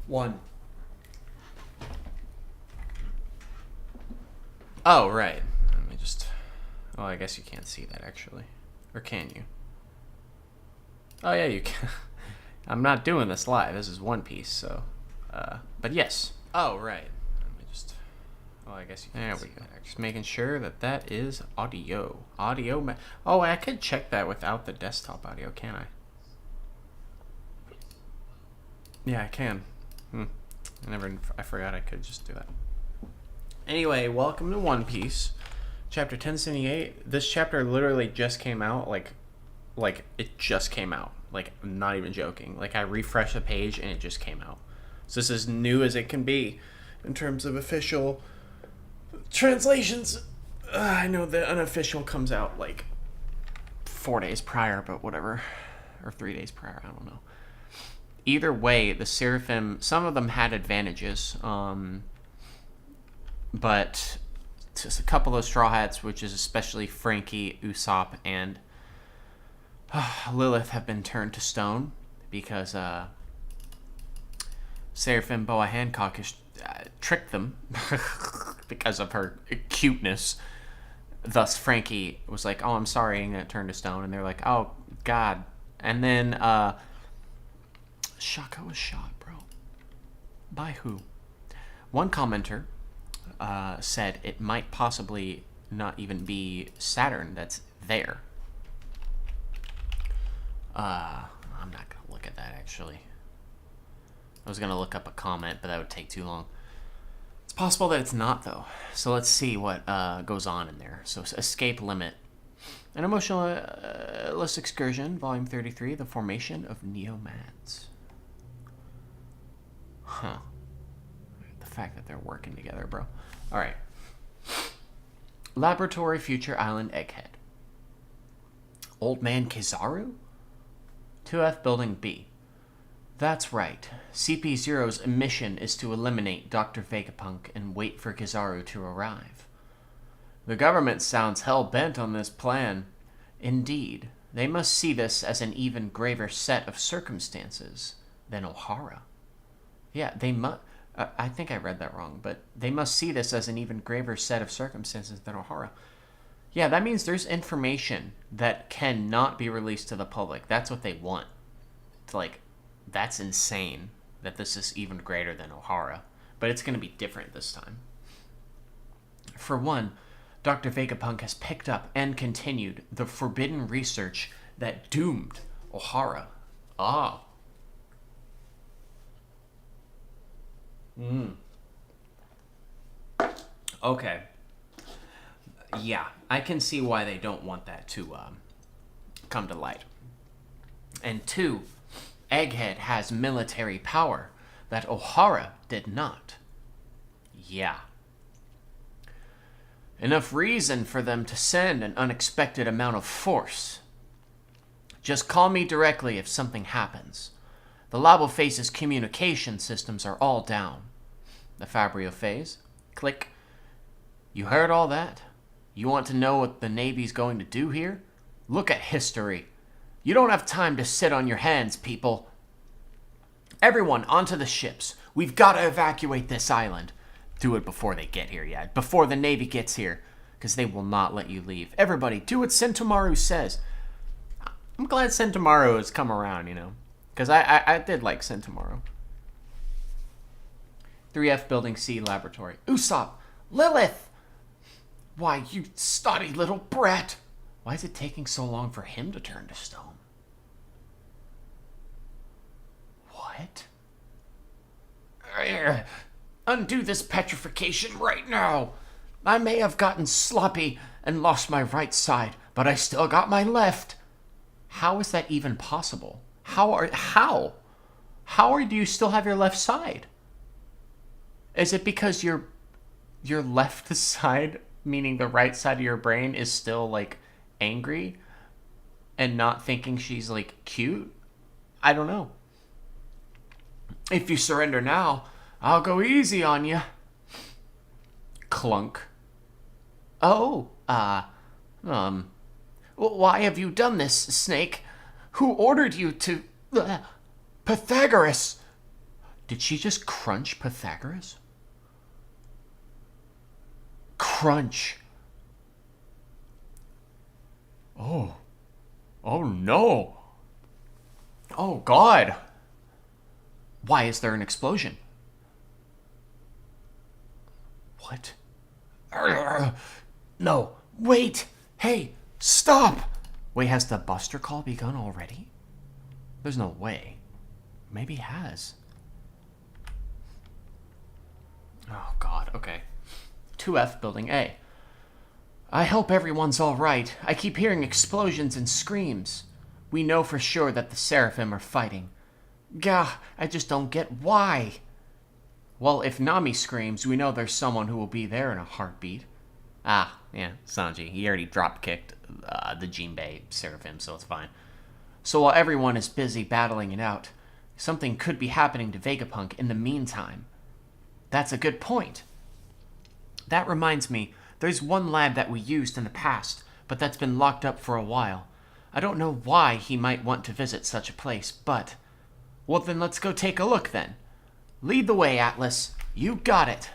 One. Oh, right. Let me just... Oh, I guess you can't see that, actually. Or can you? Oh, yeah, you can. I'm not doing this live. This is One Piece, so... but yes. Oh, right. Let me just... Oh, I guess you can't see that. Just making sure that that is audio. Oh, I could check that without the desktop audio, can I? Yeah, I can. I forgot I could just do that. Anyway, welcome to One Piece, chapter 1078. This chapter literally just came out, like it just came out. Like, I'm not even joking. Like, I refreshed the page and it just came out. So this is as new as it can be in terms of official translations. I know the unofficial comes out like 4 days prior, but whatever. Or 3 days prior, I don't know. Either way, the Seraphim, some of them had advantages, but just a couple of Straw Hats, which is especially Frankie, Usopp, and Lilith, have been turned to stone because Seraphim Boa Hancock has tricked them because of her cuteness. Thus, Frankie was like, "Oh, I'm sorry," and got turned to stone, and they're like, "Oh, God." And then Shaka was shot, bro. By who? One commenter said it might possibly not even be Saturn that's there. I'm not going to look at that, actually. I was going to look up a comment, but that would take too long. It's possible that it's not, though. So let's see what goes on in there. So, escape limit. An emotionless excursion, volume 33, the formation of Neomads. Huh. The fact that they're working together, bro. Alright. Laboratory Future Island Egghead. Old Man Kizaru? 2F Building B. That's right. CP0's mission is to eliminate Dr. Vegapunk and wait for Kizaru to arrive. The government sounds hell-bent on this plan. Indeed, they must see this as an even graver set of circumstances than Ohara. Yeah, they must... I think I read that wrong, but they must see this as an even graver set of circumstances than Ohara. Yeah, that means there's information that cannot be released to the public. That's what they want. It's like, that's insane that this is even greater than Ohara. But it's going to be different this time. For one, Dr. Vegapunk has picked up and continued the forbidden research that doomed Ohara. Ah. Okay. Yeah, I can see why they don't want that to come to light. And two, Egghead has military power that Ohara did not. Yeah. Enough reason for them to send an unexpected amount of force. Just call me directly if something happens. The Labo Phase's communication systems are all down. The Fabrio Phase. Click. You heard all that? You want to know what the Navy's going to do here? Look at history. You don't have time to sit on your hands, people. Everyone, onto the ships. We've got to evacuate this island. Do it before they get here, yeah. Before the Navy gets here. Because they will not let you leave. Everybody, do what Sentomaru says. I'm glad Sentomaru has come around, you know. Because I did like Sentomaru. 3F Building C Laboratory. Usopp! Lilith! Why, you snotty little brat! Why is it taking so long for him to turn to stone? What? Undo this petrification right now! I may have gotten sloppy and lost my right side, but I still got my left. How is that even possible? How do you still have your left side? Is it because your left side, meaning the right side of your brain, is still like angry and not thinking she's like cute? I don't know. If you surrender now, I'll go easy on you. Clunk. Oh, why have you done this, Snake? Who ordered you to... Pythagoras! Did she just crunch Pythagoras? Crunch. Oh. Oh no. Oh God. Why is there an explosion? What? No. Wait. Hey, stop. Wait, has the buster call begun already? There's no way. Maybe it has. Oh God, okay. 2F Building A. I hope everyone's alright. I keep hearing explosions and screams. We know for sure that the Seraphim are fighting. Gah, I just don't get why. Well, if Nami screams, we know there's someone who will be there in a heartbeat. Ah, yeah, Sanji. He already drop-kicked the Jinbei Seraphim, so it's fine. So while everyone is busy battling it out, something could be happening to Vegapunk in the meantime. That's a good point. That reminds me, there's one lab that we used in the past, but that's been locked up for a while. I don't know why he might want to visit such a place, but... Well, then let's go take a look, then. Lead the way, Atlas. You got it.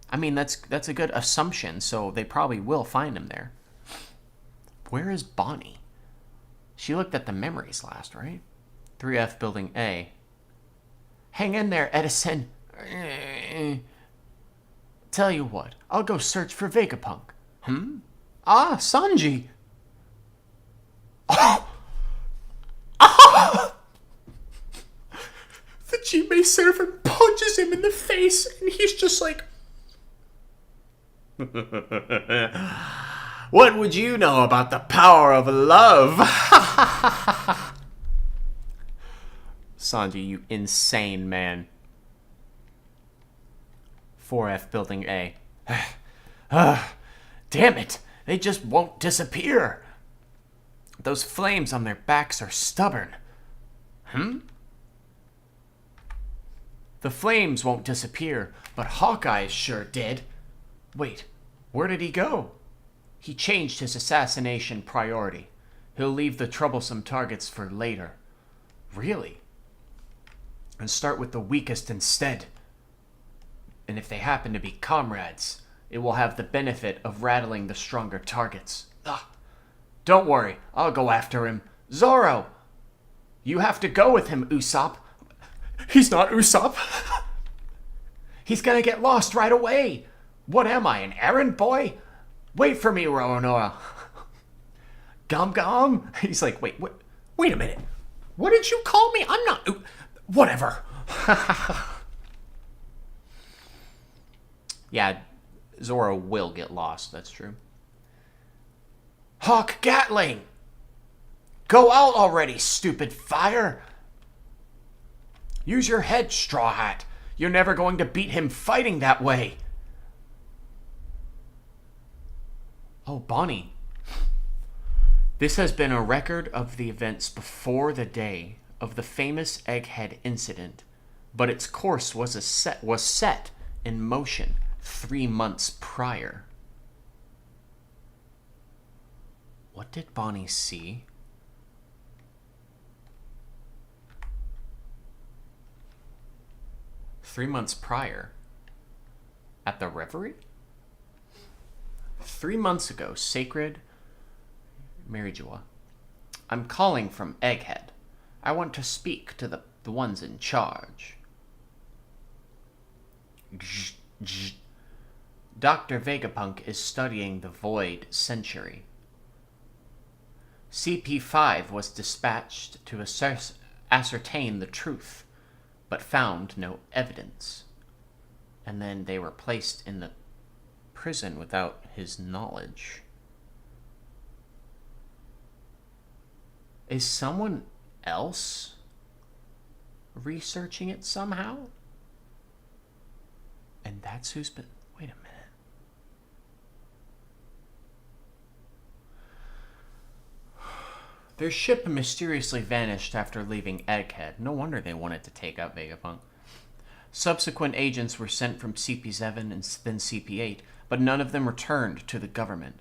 I mean, that's a good assumption, so they probably will find him there. Where is Bonnie? She looked at the memories last, right? 3F Building A. Hang in there, Edison. Tell you what, I'll go search for Vegapunk. Ah, Sanji. Oh! Ah! The Jinbei Seraphim punches him in the face, and he's just like... What would you know about the power of love? Sanji, you insane man. 4F Building A. Damn it! They just won't disappear. Those flames on their backs are stubborn. The flames won't disappear, but Hawkeye sure did. Wait, where did he go? He changed his assassination priority. He'll leave the troublesome targets for later. Really? And start with the weakest instead. And if they happen to be comrades, it will have the benefit of rattling the stronger targets. Don't worry, I'll go after him. Zoro! You have to go with him, Usopp. He's not Usopp. He's gonna get lost right away. What am I, an errand boy? Wait for me, Roronoa. Gum Gum? He's like, wait a minute. What did you call me? I'm not... Whatever. Yeah, Zoro will get lost, that's true. Hawk Gatling! Go out already, stupid fire! Use your head, Straw Hat. You're never going to beat him fighting that way. Oh, Bonnie. This has been a record of the events before the day of the famous Egghead incident, but its course was set in motion 3 months prior. What did Bonnie see? Three months prior? At the Reverie? 3 months ago, Sacred Marijua. I'm calling from Egghead. I want to speak to the ones in charge. Dr. Vegapunk is studying the Void Century. CP5 was dispatched to ascertain the truth, but found no evidence. And then they were placed in the prison without his knowledge. Is someone else researching it somehow? And that's who's been... Wait a minute. Their ship mysteriously vanished after leaving Egghead. No wonder they wanted to take out Vegapunk. Subsequent agents were sent from CP7 and then CP8, but none of them returned to the government.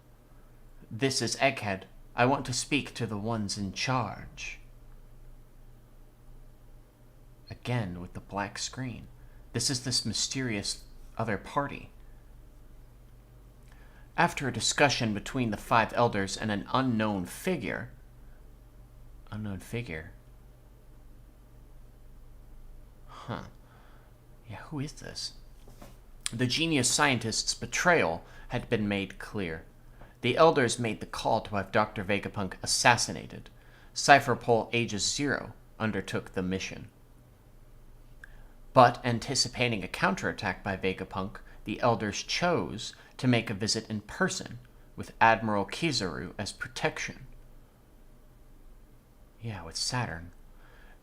This is Egghead. I want to speak to the ones in charge. Again with the black screen. This is this mysterious other party. After a discussion between the 5 elders and an unknown figure... Unknown figure? Huh. Yeah, who is this? The genius scientist's betrayal had been made clear. The elders made the call to have Dr. Vegapunk assassinated. Cypherpole Aegis 0 undertook the mission. But, anticipating a counterattack by Vegapunk, the elders chose to make a visit in person, with Admiral Kizaru as protection. Yeah, with Saturn.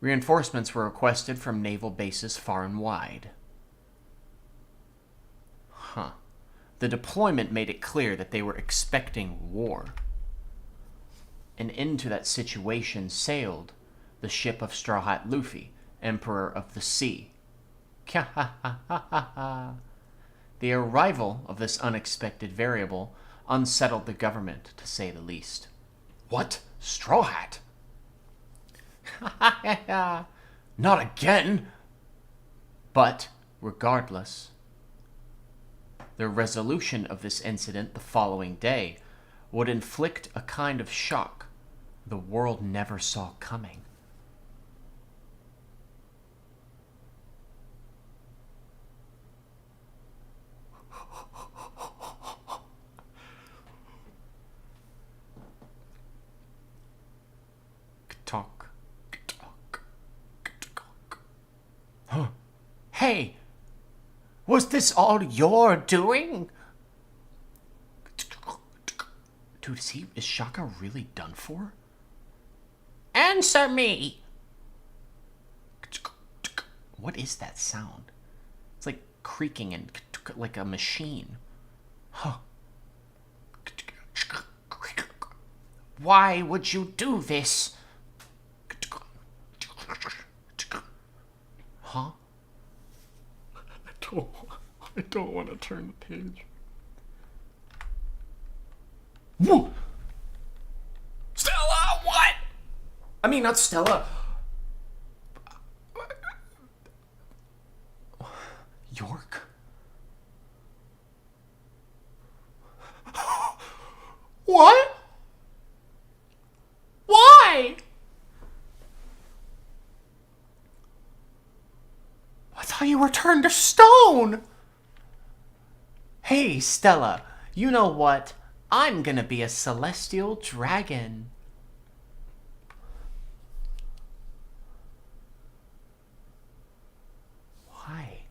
Reinforcements were requested from naval bases far and wide. Huh. The deployment made it clear that they were expecting war. And into that situation sailed the ship of Straw Hat Luffy, Emperor of the Sea. The arrival of this unexpected variable unsettled the government, to say the least. What? Straw Hat? Not again! But, regardless, the resolution of this incident the following day would inflict a kind of shock the world never saw coming. Huh. Hey! Was this all your doing? Dude, is Shaka really done for? Answer me! What is that sound? It's like creaking and like a machine. Huh. Why would you do this? Huh? I don't want to turn the page. Whoa! Stella, what? I mean, not Stella. York? What? Why? I thought you were turned to stone. Hey, Stella, you know what? I'm gonna be a celestial dragon. Why?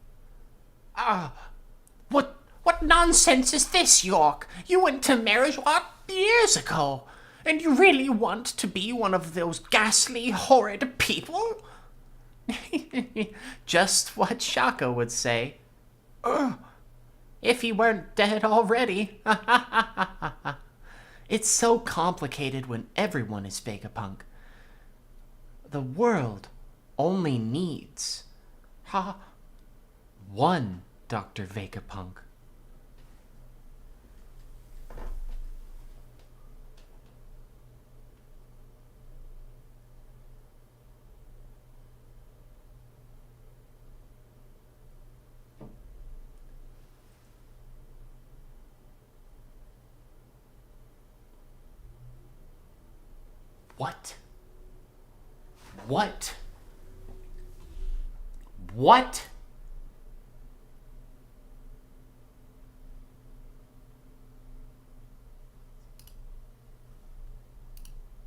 What nonsense is this, York? You went to Marishwat years ago, and you really want to be one of those ghastly, horrid people? Just what Shaka would say. If he weren't dead already. It's so complicated when everyone is Vegapunk. The world only needs one Dr. Vegapunk. What? What? What?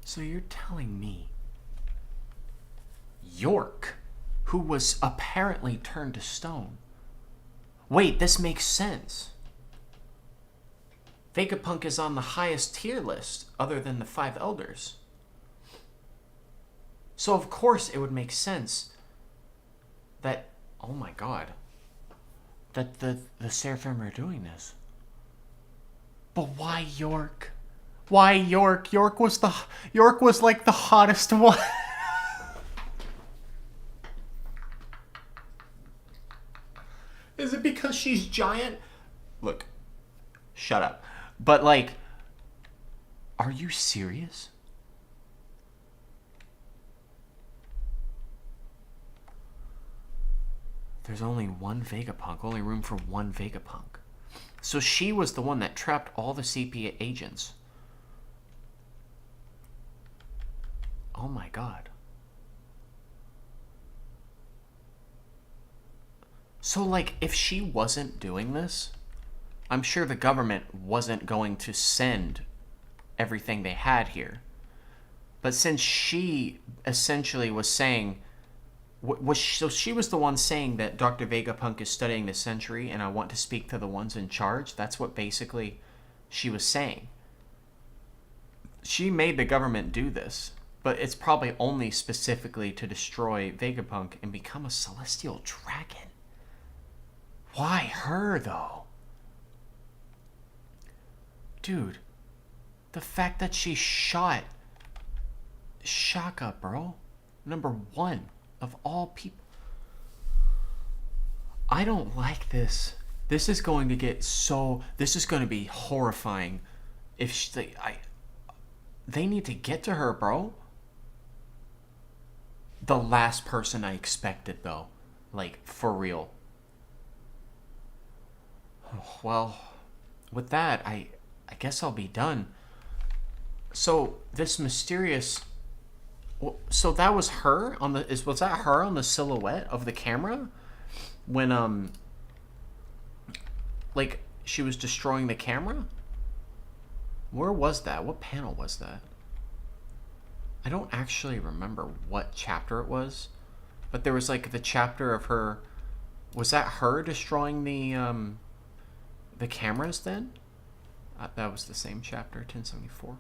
So you're telling me York, who was apparently turned to stone... Wait, this makes sense. Vegapunk is on the highest tier list, other than the 5 elders. So of course it would make sense that, oh my god, that the Seraphim are doing this. But why York? Why York? York was like the hottest one. Is it because she's giant? Look, shut up. But like, are you serious? There's only one Vegapunk. Only room for one Vegapunk. So she was the one that trapped all the CP agents. Oh my god. So, like, if she wasn't doing this, I'm sure the government wasn't going to send everything they had here. But since she essentially was saying, so she was the one saying that Dr. Vegapunk is studying the century and I want to speak to the ones in charge. That's what basically she was saying. She made the government do this, but it's probably only specifically to destroy Vegapunk and become a celestial dragon. Why her, though? Dude, the fact that she shot Shaka, bro. Number 1 of all people. I don't like this. This is going to get so... This is going to be horrifying. If she, they need to get to her, bro. The last person I expected, though. Like, for real. Well, with that, I guess I'll be done. So, this mysterious... So that was her on the... Was that her on the silhouette of the camera? When, like, she was destroying the camera? Where was that? What panel was that? I don't actually remember what chapter it was. But there was, like, the chapter of her... Was that her destroying the cameras then? That was the same chapter, 1074.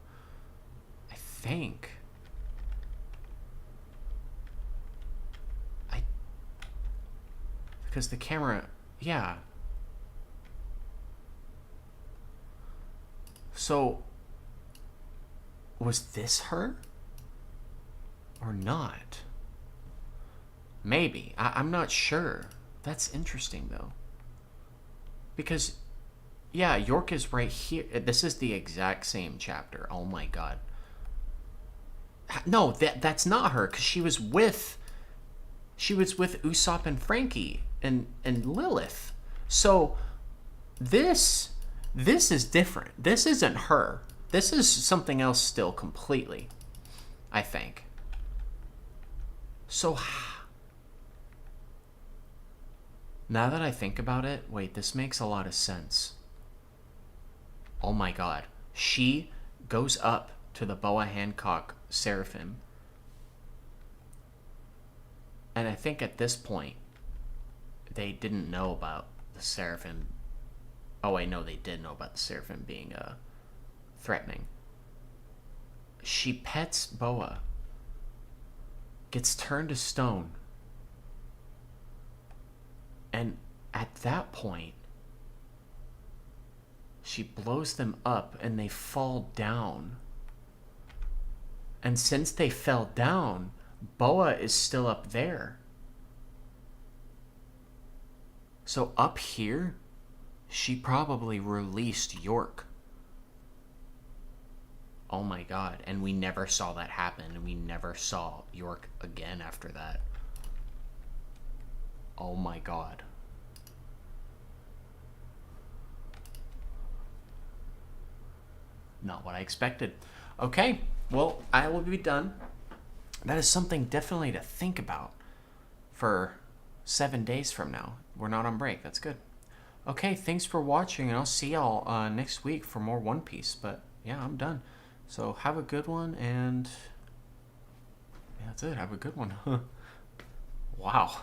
I think. Because the camera, yeah. So, was this her? Or not? Maybe. I'm not sure. That's interesting, though. Because... Yeah, York is right here. This is the exact same chapter. Oh my god. No, that's not her, because she was with Usopp and Frankie and Lilith. So this is different. This isn't her. This is something else still completely, I think. So now that I think about it, wait, this makes a lot of sense. Oh my god. She goes up to the Boa Hancock Seraphim. And I think at this point, they didn't know about the Seraphim. Oh, I know they did know about the Seraphim being threatening. She pets Boa. Gets turned to stone. And at that point, she blows them up and they fall down. And since they fell down, Boa is still up there. So up here, she probably released York. Oh my god. And we never saw that happen. And we never saw York again after that. Oh my god. Not what I expected. Okay, well, I will be done. That is something definitely to think about for 7 days from now. We're not on break. That's good. Okay, thanks for watching, and I'll see y'all next week for more One Piece. But yeah, I'm done. So have a good one, and yeah, that's it. Have a good one. Wow.